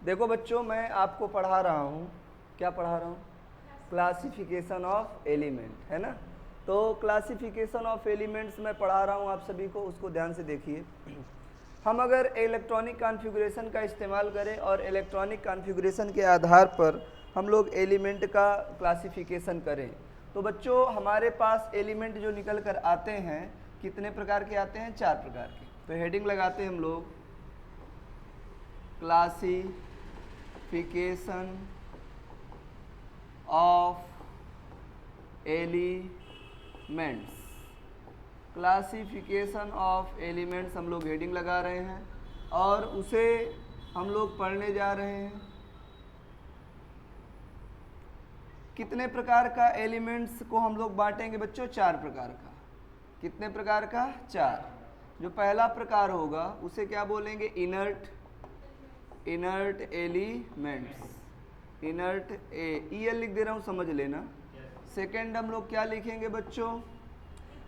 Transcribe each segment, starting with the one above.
देखो बच्चों, मैं आपको पढ़ा रहा हूँ, क्या पढ़ा रहा हूँ? क्लासिफिकेशन ऑफ एलिमेंट, है ना। तो क्लासिफिकेशन ऑफ एलिमेंट्स मैं पढ़ा रहा हूँ आप सभी को, उसको ध्यान से देखिए। हम अगर इलेक्ट्रॉनिक कॉन्फ़िगरेशन का इस्तेमाल करें और इलेक्ट्रॉनिक कॉन्फ़िगरेशन के आधार पर हम लोग एलिमेंट का क्लासिफिकेशन करें, तो बच्चों हमारे पास एलिमेंट जो निकल कर आते हैं कितने प्रकार के आते हैं? 4 प्रकार के। तो हेडिंग लगाते हैं हम लोग, classification of elements. Classification of elements हम लोग हेडिंग लगा रहे हैं और उसे हम लोग पढ़ने जा रहे हैं। कितने प्रकार का एलिमेंट्स को हम लोग बांटेंगे बच्चों? 4 प्रकार का। कितने प्रकार का? 4। जो पहला प्रकार होगा उसे क्या बोलेंगे? Inert elements. इनर्ट ई लिख दे रहा हूँ, समझ लेना। सेकेंड हम लोग क्या लिखेंगे बच्चों?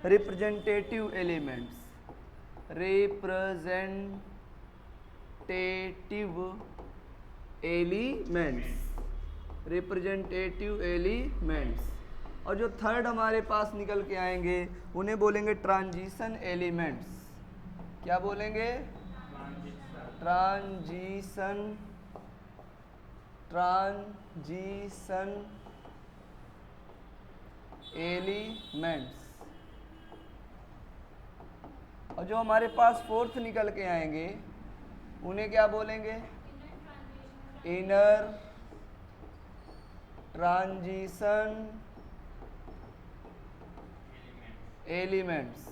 Representative elements. Representative elements. और जो थर्ड हमारे पास निकल के आएंगे उन्हें बोलेंगे ट्रांजिशन एलिमेंट्स। क्या बोलेंगे? Transition elements. और जो हमारे पास फोर्थ निकल के आएंगे उन्हें क्या बोलेंगे? Inner transition elements.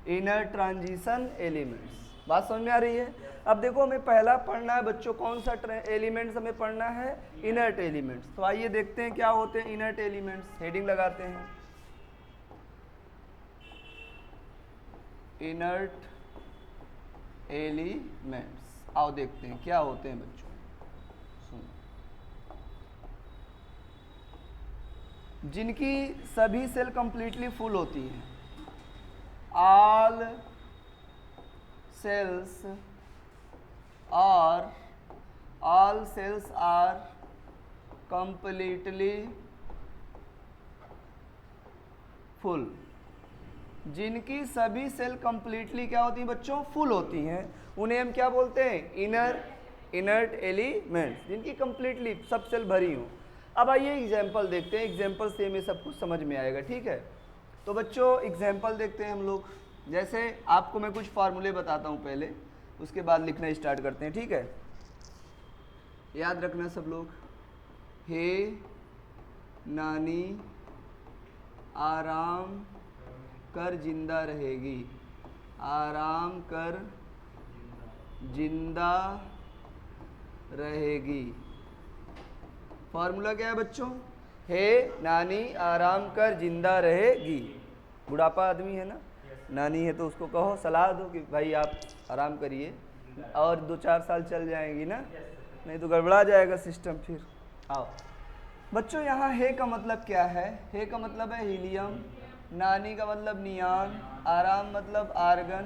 Inner transition elements. बात समझ में आ रही है? अब देखो, हमें पहला पढ़ना है बच्चों, कौन सा एलिमेंट्स हमें पढ़ना है? Inert elements. तो आइए देखते हैं क्या होते हैं इनर्ट एलिमेंट्स। हेडिंग लगाते हैं, इनर्ट एलिमेंट्स। आओ देखते हैं क्या होते हैं बच्चों। सुनो, जिनकी सभी सेल कंप्लीटली फुल होती हैं। All cells are completely full. जिनकी सभी सेल कंप्लीटली क्या होती हैं बच्चों? फुल होती हैं, उन्हें हम क्या बोलते हैं? Inert elements. जिनकी कंप्लीटली सब सेल भरी हों। अब आइए एग्जाम्पल देखते हैं, एग्जाम्पल से हमें सब कुछ समझ में आएगा, ठीक है। तो बच्चों एग्जाम्पल देखते हैं हम लोग। जैसे आपको मैं कुछ फार्मूले बताता हूँ पहले, उसके बाद लिखना स्टार्ट करते हैं, ठीक है। याद रखना सब लोग। हे नानी आराम कर जिंदा रहेगी। आराम कर जिंदा रहेगी। फॉर्मूला क्या है बच्चों? हे नानी आराम कर जिंदा रहेगी। बुढ़ापा आदमी है ना, नानी है तो उसको कहो, सलाह दो कि भाई आप आराम करिए, और 2-4 साल चल जाएंगी ना, नहीं तो गड़बड़ा जाएगा सिस्टम फिर। आओ बच्चों, यहाँ हे का मतलब क्या है? हे का मतलब है हीलियम, नानी का मतलब नियान, आराम मतलब आर्गन,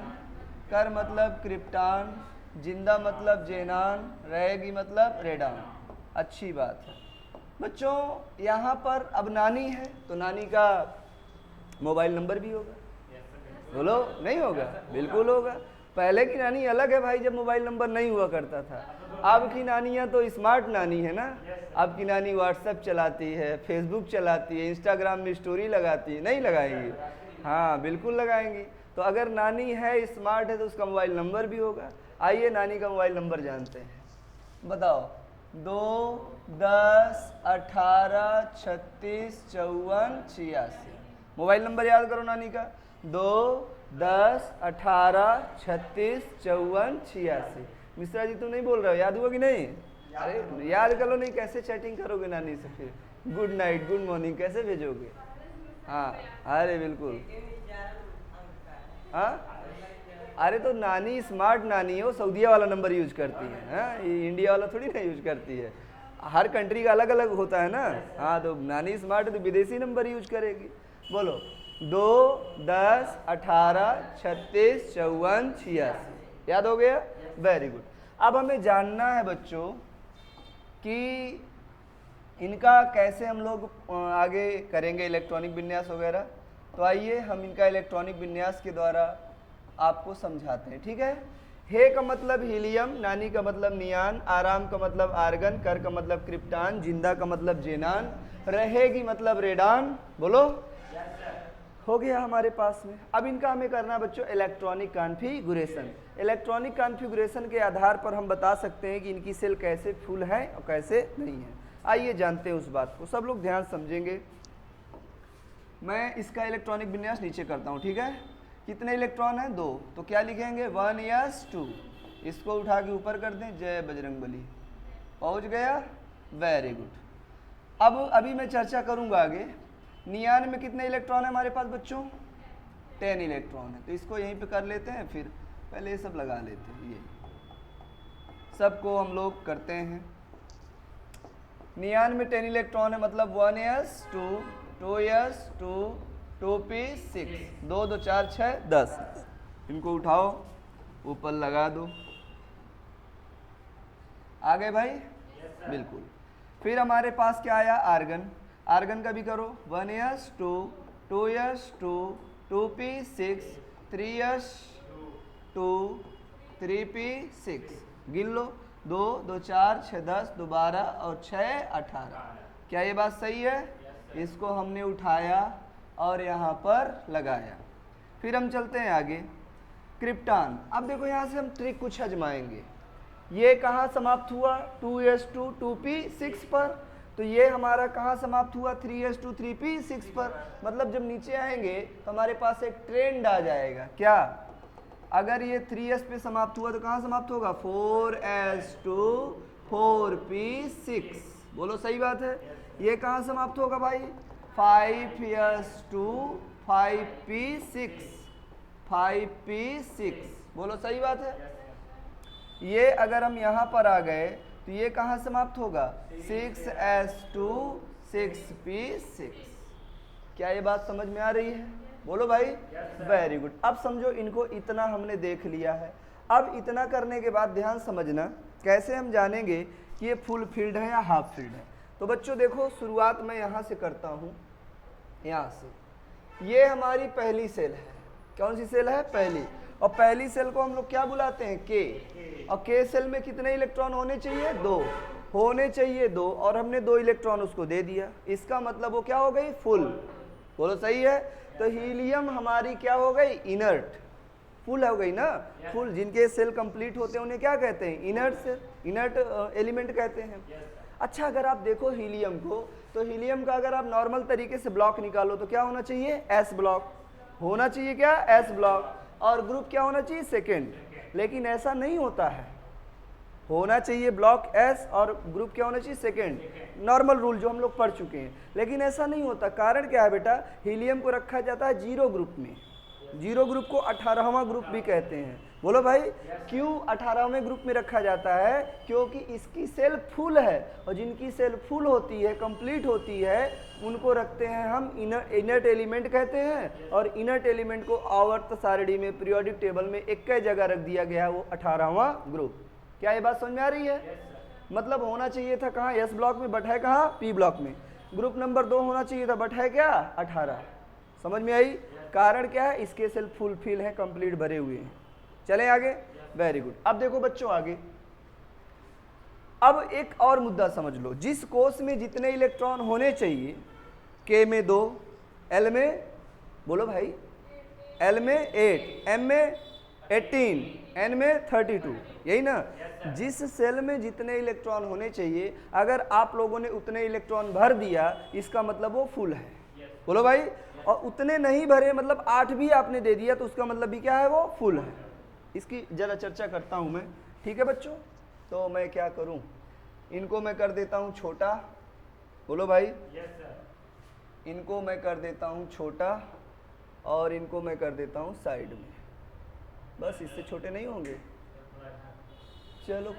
कर मतलब क्रिप्टान, जिंदा मतलब जेनान, रहेगी मतलब रेडान। अच्छी बात है बच्चों। यहाँ पर अब नानी है तो नानी का मोबाइल नंबर भी होगा। बोलो, नहीं होगा? बिल्कुल होगा। पहले की नानी अलग है भाई, जब मोबाइल नंबर नहीं हुआ करता था। अब की नानियाँ तो स्मार्ट नानी है ना। अब की नानी व्हाट्सएप चलाती है, फेसबुक चलाती है, इंस्टाग्राम में स्टोरी लगाती है। नहीं लगाएंगी? हाँ बिल्कुल लगाएंगी। तो अगर नानी है, स्मार्ट है, तो उसका मोबाइल नंबर भी होगा। आइए नानी का मोबाइल नंबर जानते हैं। बताओ। 2 10 18 36 54 86। मोबाइल नंबर याद करो नानी का। 2 10 18 36 54 86। मिश्रा जी तुम नहीं बोल रहे हो? याद हुआ कि नहीं? अरे याद कर लो, नहीं कैसे चैटिंग करोगे नानी से? फिर गुड नाइट गुड मॉर्निंग कैसे भेजोगे? हाँ अरे बिल्कुल। हाँ अरे तो नानी स्मार्ट नानी है, वो सऊदीया वाला नंबर यूज करती है। हाँ, ये इंडिया वाला थोड़ी ना यूज करती है। हर कंट्री का अलग अलग होता है ना। हाँ तो नानी स्मार्ट है तो विदेशी नंबर यूज करेगी। बोलो। 2 10 18 36 54 86। याद हो गया? Very good. अब हमें जानना है बच्चों कि इनका कैसे हम लोग आगे करेंगे इलेक्ट्रॉनिक विन्यास वगैरह। तो आइए हम इनका इलेक्ट्रॉनिक विन्यास के द्वारा आपको समझाते हैं, ठीक है। हे का मतलब हीलियम, नानी का मतलब नियान, आराम का मतलब आर्गन, कर का मतलब क्रिप्टान, जिंदा का मतलब जेनान, रहेगी मतलब रेडान। बोलो हो गया हमारे पास में। अब इनका हमें करना बच्चों इलेक्ट्रॉनिक कॉन्फ़िगरेशन। इलेक्ट्रॉनिक कॉन्फ़िगरेशन के आधार पर हम बता सकते हैं कि इनकी सेल कैसे फुल है और कैसे नहीं है। आइए जानते हैं उस बात को, सब लोग ध्यान समझेंगे। मैं इसका इलेक्ट्रॉनिक विन्यास नीचे करता हूँ, ठीक है। कितने इलेक्ट्रॉन हैं? 2। तो क्या लिखेंगे? 1 यस 2। इसको उठा के ऊपर कर दें, जय बजरंगबली। पहुँच गया? Very good. अब अभी मैं चर्चा करूँगा आगे। नियान में कितने इलेक्ट्रॉन है हमारे पास बच्चों? 10 इलेक्ट्रॉन है। तो इसको यहीं पे कर लेते हैं, फिर पहले ये सब लगा लेते हैं। ये सबको हम लोग करते हैं। नियान में 10 इलेक्ट्रॉन है, मतलब 1 s 2 2 s 2 2 p 6 2 2 4 6 10। इनको उठाओ, ऊपर लगा दो। आ गए भाई? बिल्कुल। फिर हमारे पास क्या आया? आर्गन। आर्गन का भी करो। 1 s 2 2 s 2 2 p 6 3 s 2 3 p 6। गिन लो, 2 2 4 6 10 दोबारा और 6 18। क्या ये बात सही है? इसको हमने उठाया और यहाँ पर लगाया। फिर हम चलते हैं आगे। क्रिप्टान। अब देखो यहाँ से हम ट्रिक कुछ आजमाएंगे। ये कहाँ समाप्त हुआ? 2s2 2p6 पर। तो ये हमारा कहाँ समाप्त हुआ? 3s2 3p6 पर। मतलब जब नीचे आएंगे तो हमारे पास एक ट्रेंड आ जाएगा। क्या? अगर ये 3s पे समाप्त हुआ तो कहाँ समाप्त होगा? 4s2 4p6। बोलो सही बात है। ये कहाँ समाप्त होगा भाई? 5s2 5p6 5p6। बोलो सही बात है। ये अगर हम यहाँ पर आ गए तो ये कहाँ समाप्त होगा? 6s2 6p6। क्या ये बात समझ में आ रही है? बोलो भाई। Very good. अब समझो, इनको इतना हमने देख लिया है। अब इतना करने के बाद ध्यान समझना, कैसे हम जानेंगे कि ये फुल फील्ड है या हाफ फील्ड है। तो बच्चों देखो, शुरुआत मैं यहाँ से करता हूँ, यहाँ से। ये हमारी पहली सेल है। कौन सी सेल है? पहली। और पहली सेल को हम लोग क्या बुलाते हैं? के। और के सेल में कितने इलेक्ट्रॉन होने चाहिए? 2 होने चाहिए, 2। और हमने 2 इलेक्ट्रॉन उसको दे दिया। इसका मतलब वो क्या हो गई? फुल। बोलो सही है। तो हीलियम हमारी क्या हो गई? इनर्ट। फुल हो गई ना। फुल। जिनके सेल कंप्लीट होते हैं उन्हें क्या कहते हैं? इनर्ट सेल, इनर्ट एलिमेंट कहते हैं। अच्छा, अगर आप देखो हीलियम को, तो हीलियम का अगर आप नॉर्मल तरीके से ब्लॉक निकालो तो क्या होना चाहिए? एस ब्लॉक होना चाहिए। क्या? S block. और ग्रुप क्या होना चाहिए? सेकेंड। लेकिन ऐसा नहीं होता है। होना चाहिए ब्लॉक एस और ग्रुप क्या होना चाहिए? सेकेंड। नॉर्मल रूल जो हम लोग पढ़ चुके हैं। लेकिन ऐसा नहीं होता। कारण क्या है बेटा? हीलियम को रखा जाता है 0 ग्रुप में। 0 ग्रुप को 18वां ग्रुप भी कहते हैं। बोलो भाई। क्यों 18वें ग्रुप में रखा जाता है? क्योंकि इसकी सेल फुल है, और जिनकी सेल फुल होती है, कंप्लीट होती है, उनको रखते हैं हम इनर्ट एलिमेंट कहते हैं। और इनर्ट एलिमेंट को आवर्त सारणी में, पीरियोडिक टेबल में एक जगह रख दिया गया है, वो 18वां ग्रुप। क्या ये बात समझ में आ रही है? मतलब होना चाहिए था कहाँ? एस ब्लॉक में, बट है कहाँ? पी ब्लॉक में। ग्रुप नंबर 2 होना चाहिए था, बट है क्या? 18। समझ में आई? कारण क्या है? इसके सेल फुल फिल है, कंप्लीट भरे हुए हैं। चलें आगे। Very good. अब देखो बच्चों आगे, अब एक और मुद्दा समझ लो। जिस कोष में जितने इलेक्ट्रॉन होने चाहिए, के में 2, एल में, बोलो भाई, एल में 8, एम में 18, एन में 32, यही ना। जिस सेल में जितने इलेक्ट्रॉन होने चाहिए, अगर आप लोगों ने उतने इलेक्ट्रॉन भर दिया, इसका मतलब वो फुल है। बोलो भाई। और उतने नहीं भरे, मतलब 8 भी आपने दे दिया, तो उसका मतलब भी क्या है? वो फुल है। इसकी जरा चर्चा करता हूं मैं, ठीक है बच्चों। तो मैं क्या करूं, इनको मैं कर देता हूं छोटा। बोलो भाई। इनको मैं कर देता हूं छोटा, और इनको मैं कर देता हूं साइड में। बस इससे छोटे नहीं होंगे। चलो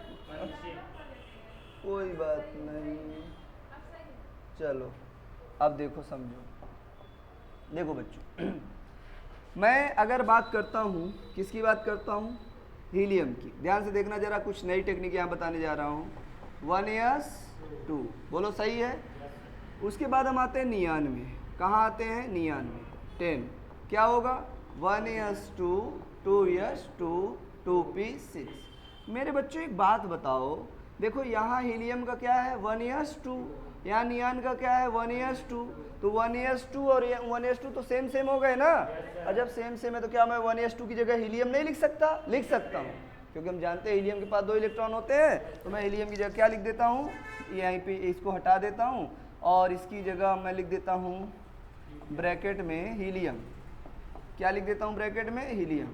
कोई बात नहीं। चलो अब देखो, समझो। देखो बच्चों, मैं अगर बात करता हूँ, किसकी बात करता हूँ? हीलियम की। ध्यान से देखना जरा, कुछ नई टेक्निक यहाँ बताने जा रहा हूँ। 1s2, बोलो सही है। उसके बाद हम आते हैं नियान में। कहाँ आते हैं? नियान में। 10 क्या होगा? 1s2, 2s2, 2p6। मेरे बच्चों एक बात बताओ, देखो यहाँ हीलियम का क्या है? 1s2, यहाँ नियान का क्या है? 1s2। तो 1s2 और 1s2 तो सेम सेम हो गए ना। और जब सेम सेम है तो क्या मैं 1s2 की जगह हीलियम नहीं लिख सकता? लिख सकता हूँ, क्योंकि हम जानते हैं हीलियम के पास 2 इलेक्ट्रॉन होते हैं। तो मैं हीलियम की जगह क्या लिख देता हूँ? यहीं पे इसको हटा देता हूँ और इसकी जगह मैं लिख देता हूँ ब्रैकेट में हीलियम। क्या लिख देता हूँ ब्रैकेट में? हीलियम।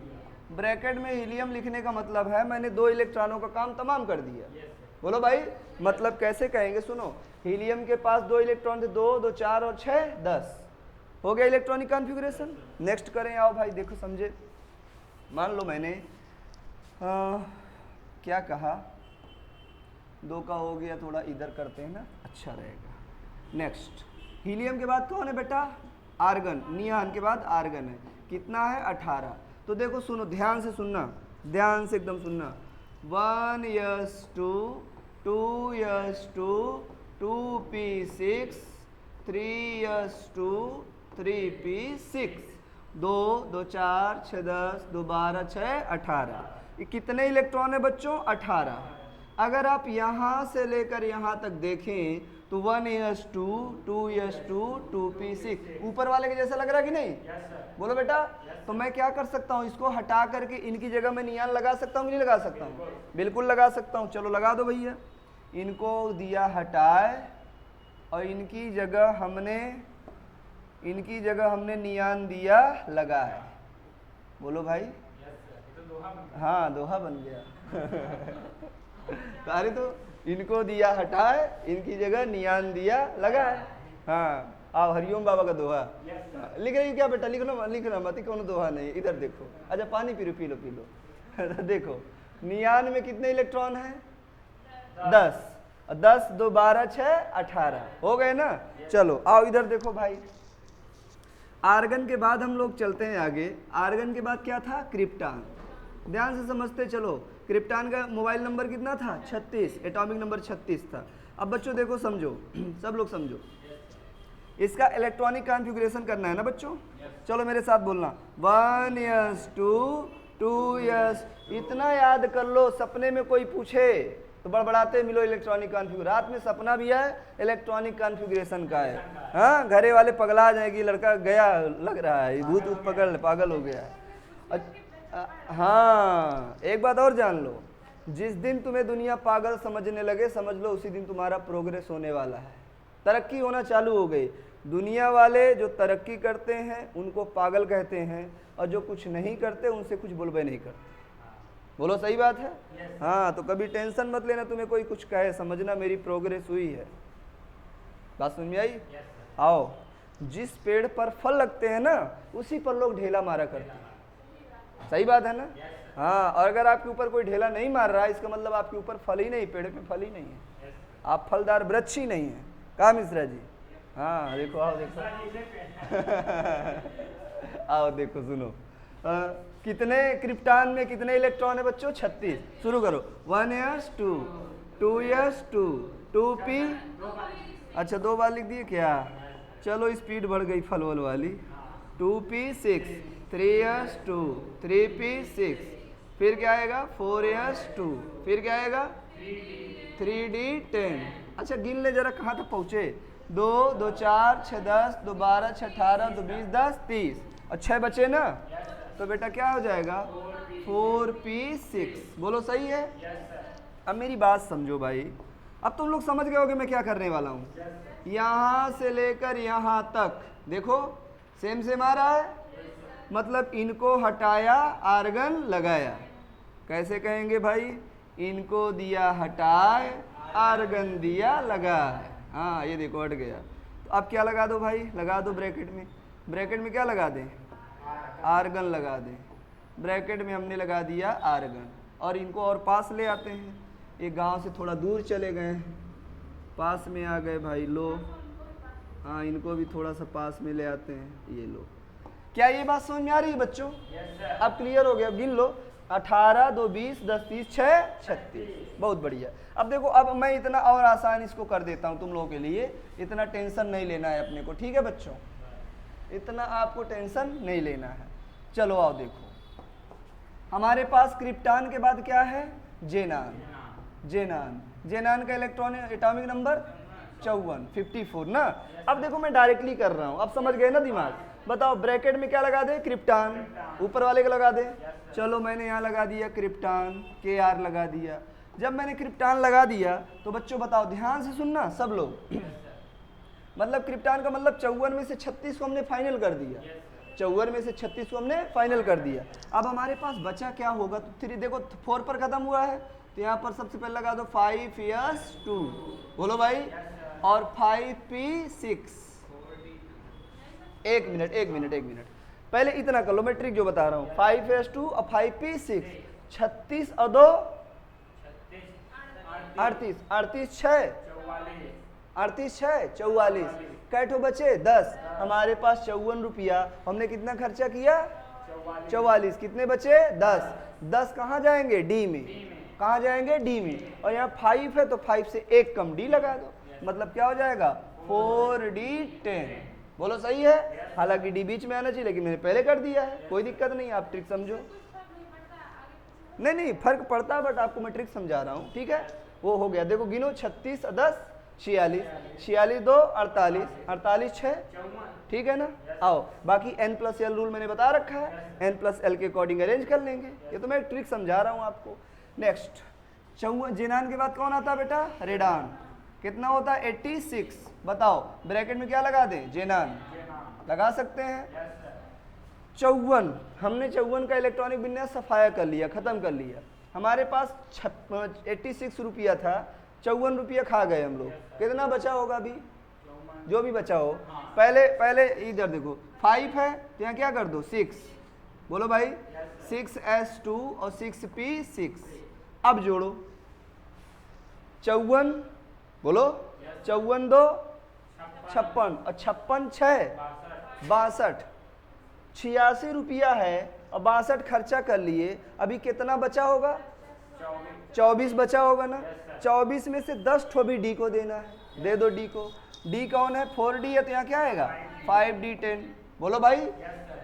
ब्रैकेट में हीलियम लिखने का मतलब है मैंने 2 इलेक्ट्रॉनों का काम तमाम कर दिया। बोलो भाई, मतलब कैसे कहेंगे? सुनो, हीलियम के पास 2 इलेक्ट्रॉन थे, 2, 2, 4 और 6, 10 हो गया इलेक्ट्रॉनिक कॉन्फ़िगरेशन। नेक्स्ट करें, आओ भाई देखो समझे। मान लो मैंने क्या कहा, 2 का हो गया, थोड़ा इधर करते हैं ना, अच्छा रहेगा। नेक्स्ट, हीलियम के बाद कौन है बेटा? आर्गन। नियान के बाद आर्गन है। कितना है? 18। तो देखो सुनो, ध्यान से सुनना, ध्यान से एकदम सुनना। 1s2, 2s2, 2p6, 3s2, 3p6, 2, 2, 4, 6, 10, 2, 12, 6, 18। ये कितने इलेक्ट्रॉन है बच्चों? 18। अगर आप यहाँ से लेकर यहाँ तक देखें तो 1s2, 2s2, 2p6 ऊपर वाले के जैसा लग रहा है कि नहीं? बोलो बेटा। तो मैं क्या कर सकता हूँ? इसको हटा करके इनकी जगह में नियान लगा सकता हूँ कि नहीं लगा सकता हूँ? बिल्कुल लगा सकता हूँ। चलो लगा दो भैया। इनको दिया हटाए और इनकी जगह हमने नियान दिया लगाए। बोलो भाई। हाँ, दोहा बन गया। अरे तो इनको दिया हटाए, इनकी जगह नियान दिया लगाए। हाँ, आओ हरिओम बाबा का दोहा लिख रही क्या बेटा? लिखना मत, कौन दोहा नहीं। इधर देखो, अच्छा पानी पी लो। देखो नियान में कितने इलेक्ट्रॉन हैं? 10। 10, 2, 12, 6, 18 हो गए ना। चलो आओ इधर देखो भाई। आर्गन के बाद हम लोग चलते हैं आगे। आर्गन के बाद क्या था? क्रिप्टान। ध्यान से समझते चलो। क्रिप्टान का मोबाइल नंबर कितना था? 36, एटॉमिक नंबर 36 था। अब बच्चों देखो, समझो, सब लोग समझो, इसका इलेक्ट्रॉनिक कॉन्फ़िगरेशन करना है ना बच्चों। चलो मेरे साथ बोलना, 1s2, 2s। इतना याद कर लो, सपने में कोई पूछे तो बड़बड़ाते मिलो इलेक्ट्रॉनिक कॉन्फ़िगरेशन। रात में सपना भी है इलेक्ट्रॉनिक कॉन्फ़िगरेशन का है। हाँ, घरे वाले पगला जाएगी, लड़का गया लग रहा है, भूत पकड़ पागल हो गया है। हाँ, एक बात और जान लो, जिस दिन तुम्हें दुनिया पागल समझने लगे, समझ लो उसी दिन तुम्हारा प्रोग्रेस होने वाला है, तरक्की होना चालू हो गई। दुनिया वाले जो तरक्की करते हैं उनको पागल कहते हैं, और जो कुछ नहीं करते उनसे कुछ बुलबे नहीं करते। बोलो सही बात है? हाँ, तो कभी टेंशन मत लेना तुम्हें कोई कुछ कहे, समझना मेरी प्रोग्रेस हुई है। बात समझ में आई? आओ, जिस पेड़ पर फल लगते हैं ना, उसी पर लोग ढेला मारा करते हैं। सही बात है ना? हाँ, और अगर आपके ऊपर कोई ढेला नहीं मार रहा है, इसका मतलब आपके ऊपर फल ही नहीं, पेड़ पे फल ही नहीं है, आप फलदार वृक्ष ही नहीं है। कहा मिश्रा जी? हाँ देखो, आओ देखो। आओ देखो, सुनो, कितने क्रिप्टान में कितने इलेक्ट्रॉन है बच्चों? 36। शुरू करो। 1s2, 2s2, 2p। अच्छा 2 बार लिख दिए क्या? चलो स्पीड बढ़ गई फल वल वाली। 2p6, 3s2, 3p6, फिर क्या आएगा? 4s2, फिर क्या आएगा? 3d10। अच्छा गिन ले जरा कहाँ तक पहुँचे। 2, 2, 4, 6, 10, 2, 12, 6, 18, 2, 20, 10, 30 और 6 बचे ना। तो बेटा क्या हो जाएगा? 4p6। बोलो सही है? अब मेरी बात समझो भाई, अब तुम लोग समझ गए होगे मैं क्या करने वाला हूँ। यहाँ से लेकर यहाँ तक देखो सेम सेम आ रहा है, मतलब इनको हटाया, आर्गन लगाया। कैसे कहेंगे भाई? इनको दिया हटाए, आर्गन दिया लगाए। हाँ ये देखो हट गया। तो अब क्या लगा दो भाई? लगा दो ब्रैकेट में। ब्रैकेट में क्या लगा दें? आर्गन लगा दें। ब्रैकेट में हमने लगा दिया आर्गन, और इनको और पास ले आते हैं। ये गांव से थोड़ा दूर चले गए, पास में आ गए भाई, लो। हाँ, इनको भी थोड़ा सा पास में ले आते हैं, ये लो। क्या ये बात समझ में आ रही है बच्चों? अब क्लियर हो गया। अब गिन लो, 18 2 20 10 30 6 36। बहुत बढ़िया। अब देखो, अब मैं इतना और आसान इसको कर देता हूं तुम लोगों के लिए, इतना टेंशन नहीं लेना है अपने को, ठीक है बच्चों, इतना आपको टेंशन नहीं लेना है। चलो आओ देखो, हमारे पास क्रिप्टान के बाद क्या है, जेनान। जेनान, जेनान का इलेक्ट्रॉनिक एटॉमिक नंबर 54 54 ना। अब देखो मैं डायरेक्टली कर रहा हूं, अब समझ गए ना दिमाग। बताओ ब्रैकेट में क्या लगा दे, क्रिप्टान, ऊपर वाले का लगा दे। चलो मैंने यहाँ लगा दिया क्रिप्टान, KR लगा दिया। जब मैंने क्रिप्टान लगा दिया तो बच्चों बताओ, ध्यान से सुनना सब लोग, मतलब क्रिप्टान का मतलब 54 में से 36 को हमने फाइनल कर दिया, 54 में से 36 को हमने फाइनल कर दिया। अब हमारे पास बचा क्या होगा, तो 3 देखो 4 पर खत्म हुआ है, तो यहाँ पर सबसे पहले लगा दो 5s2, बोलो भाई, और 5p6। एक मिनट पहले इतना कर लो, मैं ट्रिक जो बता रहा हूँ, 5s2 और 5p6, 36 और 2 38, 38 6 38 6 44, कैठो बचे 10। हमारे पास 54 रुपया, हमने कितना खर्चा किया, 44, कितने बचे 10। 10 कहाँ जाएंगे, डी में, कहाँ जाएंगे, डी में। और यहाँ 5 है तो 5 से एक कम डी लगा दो, मतलब क्या हो जाएगा 4d10। बोलो सही है, हालांकि डी बीच में आना चाहिए लेकिन मैंने पहले कर दिया है, कोई दिक्कत नहीं, आप ट्रिक समझो। नहीं फर्क पड़ता है, बट आपको मैं ट्रिक समझा रहा हूँ, ठीक है। वो हो गया, देखो गिनो, 36 10 46, 46 2 48, 48 6, ठीक है ना। आओ बाकी n+l रूल मैंने बता रखा है, n+l के अकॉर्डिंग अरेंज कर लेंगे, ये तो मैं एक ट्रिक समझा रहा हूँ आपको। नेक्स्ट, जेनान के बाद कौन आता है बेटा, रेडान। कितना होता है 86। बताओ ब्रैकेट में क्या लगा दें, जेनान लगा सकते हैं। 54, हमने 54 का इलेक्ट्रॉनिक विन्यास सफाया कर लिया, खत्म कर लिया। हमारे पास 86 रुपया था, 54 रुपया खा गए हम लोग, कितना बचा होगा अभी, जो भी बचा हो। पहले इधर देखो 5 है तो यहाँ क्या कर दो 6, बोलो भाई 6s2 और 6p6। अब जोड़ो 54, बोलो 54 2 56 और 56 6 62, 86 रुपया है और 62 खर्चा कर लिए। अभी कितना बचा होगा, 24 बचा होगा ना। 24 में से 10 ठो भी डी को देना है, दे दो डी को। डी कौन है, 4d है तो यहाँ क्या आएगा 5d10, बोलो भाई।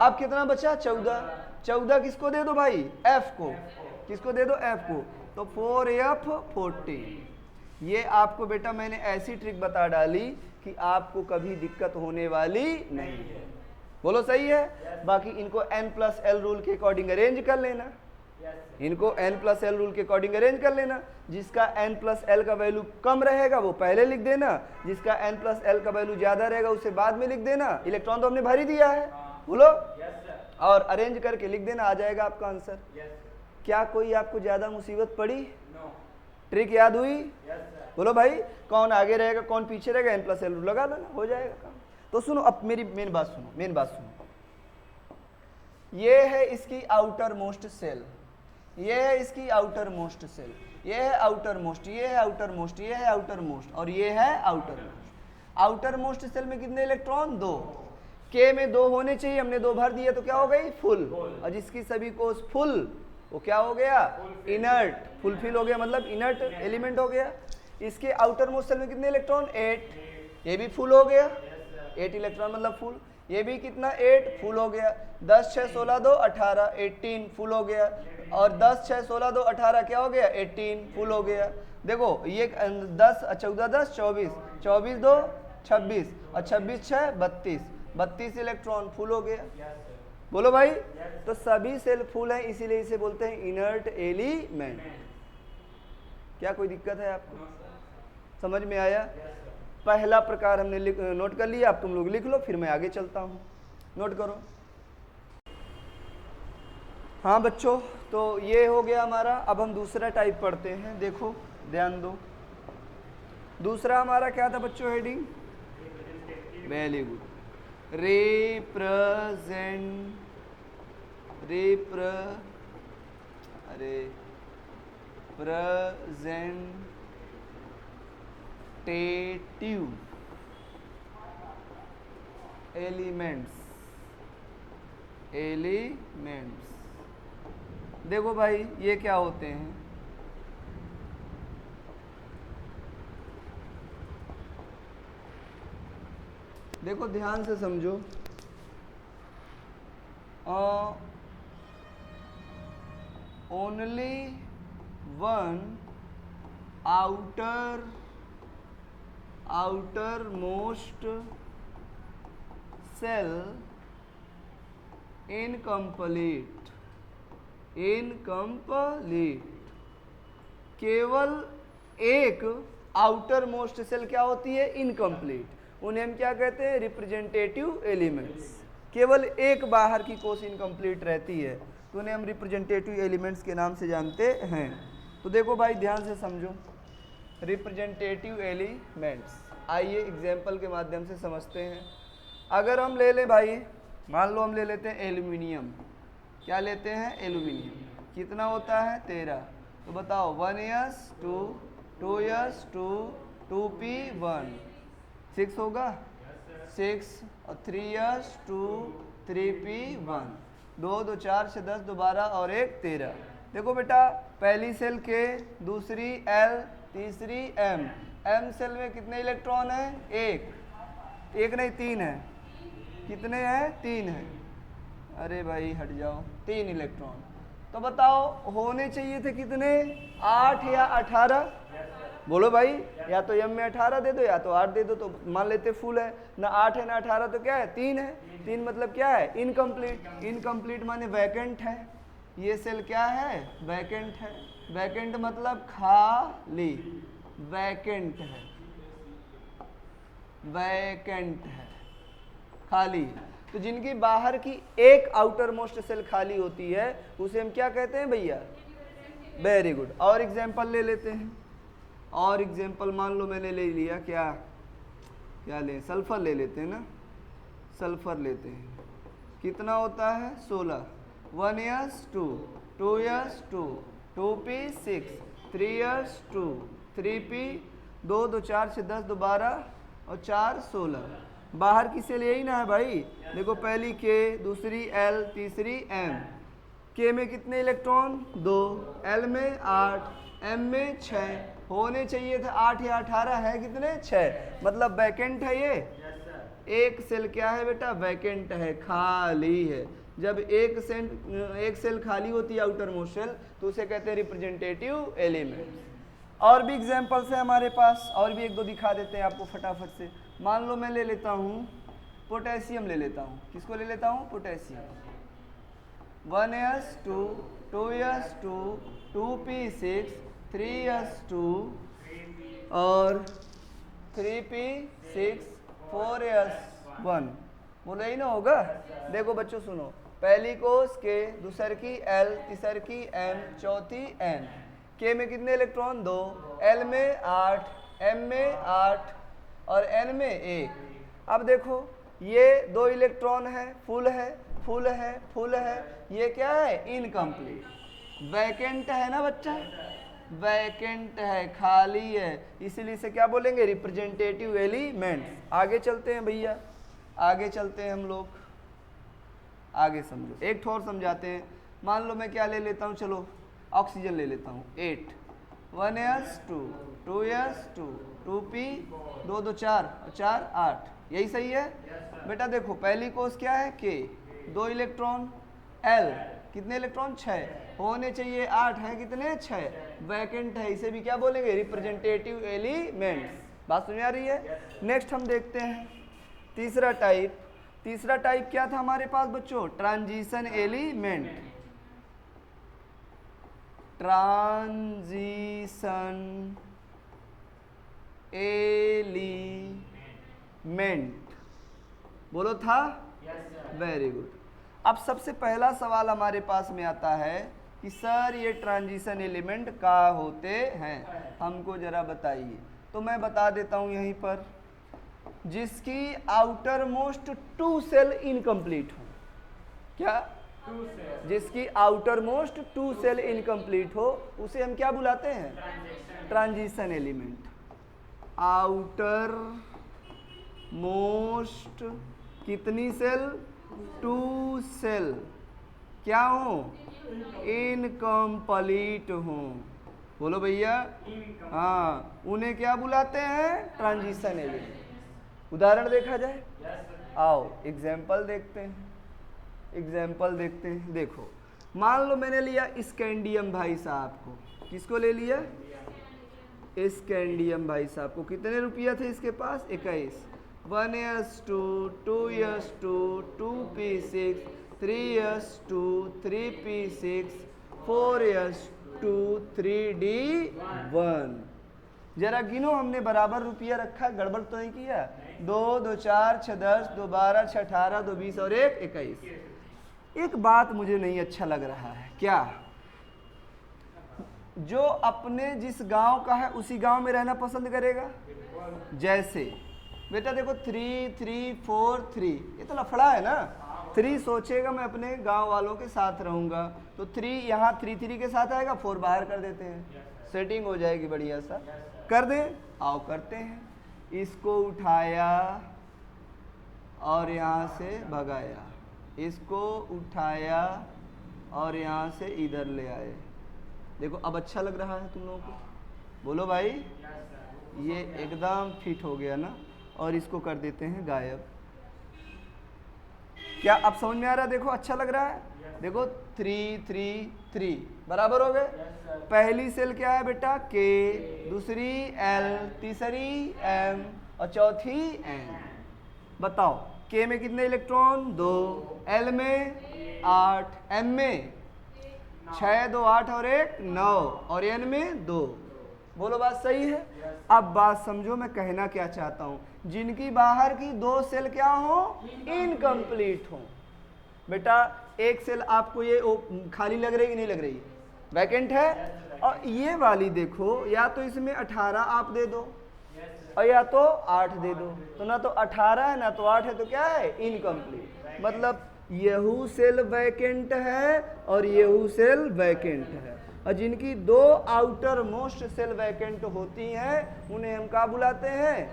अब कितना बचा 14, 14 किसको दे दो भाई, एफ को, किसको दे दो, एफ को, तो 4f 14। ये आपको बेटा मैंने ऐसी ट्रिक बता डाली कि आपको कभी दिक्कत होने वाली नहीं है, बोलो सही है। बाकी इनको n+l रूल के अकॉर्डिंग अरेंज कर लेना, इनको n+l रूल के अकॉर्डिंग अरेंज कर लेना। जिसका n+l का वैल्यू कम रहेगा वो पहले लिख देना, जिसका n+l का वैल्यू ज्यादा रहेगा उसे बाद में लिख देना। इलेक्ट्रॉन तो हमने भर ही दिया है, बोलो, और अरेंज करके लिख देना, आ जाएगा आपका आंसर। क्या कोई आपको ज्यादा मुसीबत पड़ी, ट्रिक याद हुई, बोलो भाई। कौन आगे रहेगा कौन पीछे रहेगा, n+l रूल लगा लेना, हो जाएगा काम। तो सुनो, अब मेरी मेन बात सुनो, ये है इसकी आउटर मोस्ट सेल, ये है इसकी आउटर मोस्ट सेल, ये है आउटर मोस्ट, ये है आउटर मोस्ट, ये है आउटर मोस्ट, और ये है outermost. Outermost cell में कितने इलेक्ट्रॉन, 2। के में 2 होने चाहिए, हमने 2 भर दिया तो क्या हो गई, फुल। और जिसकी सभी कोस फुल, वो क्या हो गया, इनर्ट, फुलफिल हो गया, मतलब इनर्ट एलिमेंट हो गया। इसके आउटर मोस्ट सेल में कितने इलेक्ट्रॉन, 8, ये भी फुल हो गया, 8 इलेक्ट्रॉन मतलब फुल। ये भी कितना, 8 फुल हो गया। 10 6 16 2 18, 18 फुल हो गया। और 10 6 16 2 18 क्या हो गया, 18 फुल हो गया। देखो ये 10 14 10 24, 24 2 26 और 26 6 32, 32 इलेक्ट्रॉन फुल हो गया, बोलो भाई। तो सभी सेल फुल हैं, इसीलिए इसे बोलते हैं इनर्ट एलिमेंट। क्या कोई दिक्कत है आपको, समझ में आया। पहला प्रकार हमने नोट कर लिया, अब तुम लोग लिख लो, फिर मैं आगे चलता हूँ, नोट करो। हाँ बच्चों, तो ये हो गया हमारा। अब हम दूसरा टाइप पढ़ते हैं, देखो ध्यान दो। दूसरा हमारा क्या था बच्चों, heading, very good, representative elements. देखो भाई ये क्या होते हैं, देखो ध्यान से समझो। Only one outer most cell incomplete, केवल एक आउटर मोस्ट सेल क्या होती है, इनकम्प्लीट। उन्हें हम क्या कहते हैं, रिप्रेजेंटेटिव एलिमेंट्स। केवल एक बाहर की कोश इनकम्प्लीट रहती है तो उन्हें हम रिप्रेजेंटेटिव एलिमेंट्स के नाम से जानते हैं। तो देखो भाई ध्यान से समझो, रिप्रेजेंटेटिव एलिमेंट्स, आइए एग्जाम्पल के माध्यम से समझते हैं। अगर हम ले लें भाई, मान लो हम ले लेते हैं एल्यूमिनियम। क्या लेते हैं, एल्यूमिनियम। कितना होता है, 13। तो बताओ 1s2 2s 2 2p1 6 होगा, 6 और 3s2 3p1 2 2 4 6 10 2 12 और 1 13। देखो बेटा पहली सेल के, दूसरी L, तीसरी M। M सेल में कितने इलेक्ट्रॉन है, एक नहीं 3 है। कितने हैं, 3 है। अरे भाई हट जाओ, 3 इलेक्ट्रॉन। तो बताओ होने चाहिए थे कितने, 8 या 18? बोलो भाई, या तो M में 18 दे दो या तो 8 दे दो, तो मान लेते फुल है ना। 8 है ना 18, तो क्या है, 3 है। 3 मतलब क्या है, इनकम्प्लीट। इनकम्प्लीट माने वैकेंट है। ये सेल क्या है, वैकेंट है। वैकेंट मतलब खाली, वैकेंट है, वैकेंट है, खाली। तो जिनकी बाहर की एक आउटर मोस्ट सेल खाली होती है उसे हम क्या कहते हैं भैया, वेरी गुड। और एग्जाम्पल ले लेते हैं, और एग्जाम्पल मान लो मैंने ले लिया, क्या लें, सल्फर ले लेते हैं ना। सल्फर लेते हैं, कितना होता है, 16। 1s2 2s2 2p6 3s2 3p 2 2 4 6 10 2 12 और 4 16। बाहर की सेल यही ना है भाई। देखो पहली K, दूसरी L, तीसरी M। K में कितने इलेक्ट्रॉन, 2, L में 8, M में 6। होने चाहिए थे 8 या 18, है कितने, 6। मतलब वैकेंट है ये। एक सेल क्या है बेटा, वैकेंट है, खाली है। जब एक सेल खाली होती है आउटर मोस्ट सेल, तो उसे कहते हैं रिप्रेजेंटेटिव एलिमेंट। और भी एग्जाम्पल्स है हमारे पास, और भी एक दो दिखा देते हैं आपको फटाफट से। मान लो मैं ले लेता हूँ पोटेशियम, ले लेता हूँ, किसको ले लेता हूँ, potassium. 1s2 2s2 2p6 3s2 और 3p6 4s1। बोलो यही ना होगा। देखो बच्चों सुनो, पहली कोश K, दूसर की L, तीसर की M, चौथी N। K में कितने इलेक्ट्रॉन, 2, L में 8, M में 8 और N में 1। अब देखो ये 2 इलेक्ट्रॉन है, फुल है, फुल है, फुल है। ये क्या है, इनकम्प्लीट, वैकेंट है ना बच्चा, वैकेंट है, खाली है। इसीलिए इसे क्या बोलेंगे, रिप्रेजेंटेटिव एलिमेंट्स। आगे चलते हैं भैया, आगे चलते हैं हम लोग, आगे समझो। एक और समझाते हैं। मान लो मैं क्या ले लेता हूँ, चलो ऑक्सीजन ले लेता हूँ, 8। 1s2 2s2 2p 2 2 4 और 4 8। यही सही है बेटा। देखो पहली कोश क्या है, K, 2 इलेक्ट्रॉन, L कितने इलेक्ट्रॉन, 6। होने चाहिए 8, है कितने, 6। वैकेंट है, इसे भी क्या बोलेंगे, रिप्रेजेंटेटिव एलिमेंट्स। बात समझ आ रही है। नेक्स्ट हम देखते हैं तीसरा टाइप। तीसरा टाइप क्या था हमारे पास बच्चों, ट्रांजिशन एलिमेंट। ट्रांजिशन एलिमेंट, बोलो था, वेरी गुड। अब सबसे पहला सवाल हमारे पास में आता है कि सर ये ट्रांजिशन एलिमेंट क्या होते हैं, हमको जरा बताइए। तो मैं बता देता हूं यहीं पर, जिसकी आउटर मोस्ट 2 सेल इनकम्प्लीट हो। क्या, जिसकी आउटर मोस्ट 2 सेल इनकम्प्लीट हो उसे हम क्या बुलाते हैं, ट्रांजिशन एलिमेंट। आउटर मोस्ट कितनी सेल, 2 सेल क्या हो, इनकम्प्लीट हों। बोलो भैया। हाँ, उन्हें क्या बुलाते हैं? Transition element. उदाहरण देखा जाए, आओ एग्जाम्पल देखते हैं। देखो, मान लो मैंने लिया स्कैंडियम भाई साहब को। किसको ले लिया? स्कैंडियम भाई साहब को। कितने रुपया थे इसके पास? 21। 1s2, 2s2, 2p6, 3s2, 3p6, 4s2, 3d1। जरा गिनो, हमने बराबर रुपया रखा, गड़बड़ तो नहीं किया? 2, 2, 4, 6, 10, 2, 12, 6, 18, 2, 20 और 1, 21। एक बात मुझे नहीं अच्छा लग रहा है। क्या? जो अपने जिस गांव का है उसी गांव में रहना पसंद करेगा। जैसे बेटा देखो 3, 3, 4, 3, ये तो लफड़ा है ना। 3 सोचेगा मैं अपने गांव वालों के साथ रहूंगा, तो 3 यहाँ 3, 3 के साथ आएगा, 4 बाहर कर देते हैं, सेटिंग हो जाएगी बढ़िया सा। कर दें? आओ करते हैं। इसको उठाया और यहाँ से भगाया, इसको उठाया और यहाँ से इधर ले आए। देखो अब अच्छा लग रहा है तुम लोगों को? बोलो भाई। ये एकदम फिट हो गया ना। और इसको कर देते हैं गायब। क्या अब समझ में आ रहा है? देखो अच्छा लग रहा है। देखो 3, 3, 3 बराबर हो गए। पहली सेल क्या है बेटा? K, दूसरी L, तीसरी M और चौथी N। बताओ K में कितने इलेक्ट्रॉन? 2, L में 8, M में 6, 2, 8 और 1, 9 और N में 2। बोलो बात सही है? अब बात समझो मैं कहना क्या चाहता हूं। जिनकी बाहर की 2 सेल क्या हो? इनकम्प्लीट हो। बेटा एक सेल आपको ये खाली लग रही कि नहीं लग रही? वैकेंट है। और ये वाली देखो, या तो इसमें 18 आप दे दो और या तो 8 दे दो। तो ना तो 18 है ना तो 8 है, तो क्या है? इनकम्प्लीट। मतलब यहू सेल वैकेंट है और यहू सेल वैकेंट है। और जिनकी 2 आउटर मोस्ट सेल वैकेंट होती हैं उन्हें हम क्या बुलाते हैं?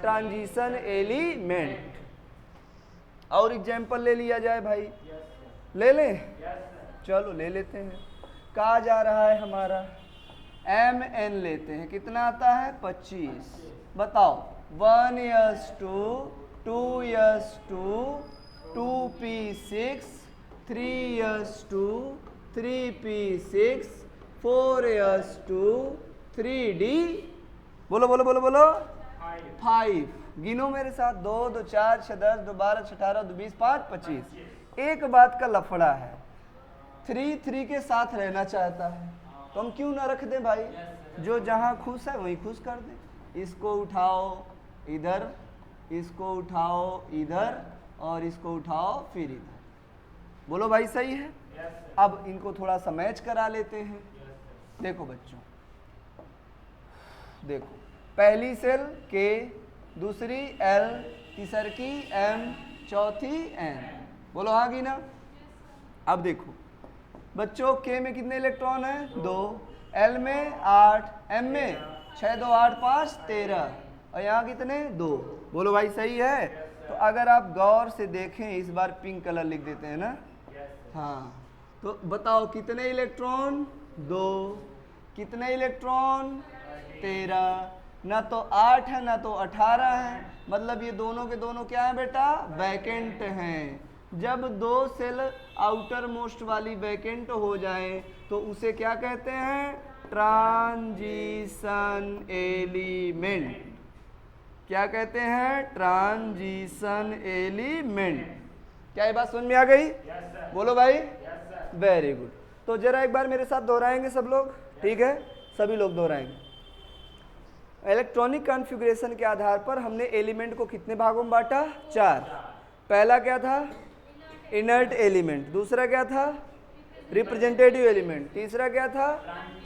Transition element. और एग्जाम्पल ले लिया जाए भाई, ले लें? चलो ले लेते हैं। कहा जा रहा है हमारा Mn लेते हैं। कितना आता है? 25। बताओ 1s2, 2s2, 2p6, 3s2, 3p6, 4s2, 3d। बोलो बोलो बोलो बोलो। 5। गिनो मेरे साथ। 2, 2, 4, 6, 10, 2, 12, 6, 18, 2, 20, 5, 25। एक बात का लफड़ा है, 3, 3 के साथ रहना चाहता है, तो हम क्यों ना रख दें भाई? जो जहां खुश है वहीं खुश कर दें। इसको उठाओ इधर, इसको उठाओ इधर और इसको उठाओ फिर इधर। बोलो भाई सही है? अब इनको थोड़ा सा मैच करा लेते हैं। देखो बच्चों, देखो पहली सेल K, दूसरी L, तीसरी M, चौथी N। बोलो हाँ की ना? अब देखो बच्चों K में कितने इलेक्ट्रॉन हैं? 2, L में 8, M में 6, 2, 8, 5, 13 और यहाँ कितने? 2। बोलो भाई सही है? तो अगर आप गौर से देखें, इस बार पिंक कलर लिख देते हैं ना। हाँ, तो बताओ कितने इलेक्ट्रॉन? 2। कितने इलेक्ट्रॉन? 13। ना तो 8 है ना तो 18 है। मतलब ये दोनों के दोनों क्या है बेटा? वैकेंट हैं। जब 2 सेल आउटर मोस्ट वाली वैकेंट हो जाए तो उसे क्या कहते हैं? Transition element. क्या कहते हैं? Transition element. क्या ये बात समझ में आ गई? बोलो भाई। Very good. तो जरा एक बार मेरे साथ दोहराएंगे सब लोग, ठीक है? सभी लोग दोहराएंगे। इलेक्ट्रॉनिक कॉन्फ़िगरेशन के आधार पर हमने एलिमेंट को कितने भागों में बांटा? 4। पहला क्या था? Inert element. दूसरा क्या था? Representative element. तीसरा क्या था?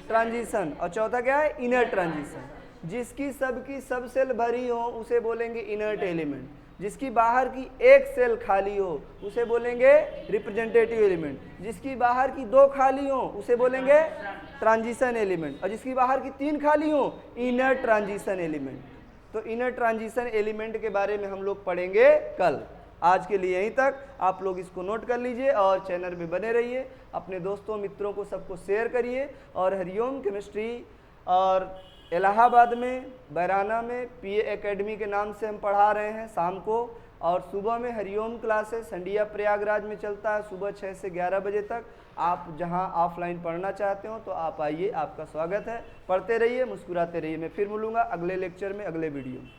ट्रांजिशन। और चौथा क्या है? Inert transition. जिसकी सबकी सब सेल भरी हो उसे बोलेंगे इनर्ट एलिमेंट। जिसकी बाहर की एक सेल खाली हो उसे बोलेंगे रिप्रेजेंटेटिव एलिमेंट। जिसकी बाहर की 2 खाली हो उसे बोलेंगे ट्रांजिशन एलिमेंट। और जिसकी बाहर की 3 खाली हो इनर ट्रांजिशन एलिमेंट। तो इनर ट्रांजिशन एलिमेंट के बारे में हम लोग पढ़ेंगे कल। आज के लिए यहीं तक, आप लोग इसको नोट कर लीजिए और चैनल पे बने रहिए, अपने दोस्तों मित्रों को सबको शेयर करिए। और हरिओम केमिस्ट्री और इलाहाबाद में, बैराना में पीए एकेडमी के नाम से हम पढ़ा रहे हैं शाम को, और सुबह में हरिओम क्लासेस हंडिया प्रयागराज में चलता है सुबह 6 से 11 बजे तक। आप जहां ऑफलाइन पढ़ना चाहते हो तो आप आइए, आपका स्वागत है। पढ़ते रहिए, मुस्कुराते रहिए। मैं फिर मिलूंगा अगले लेक्चर में, अगले वीडियो में।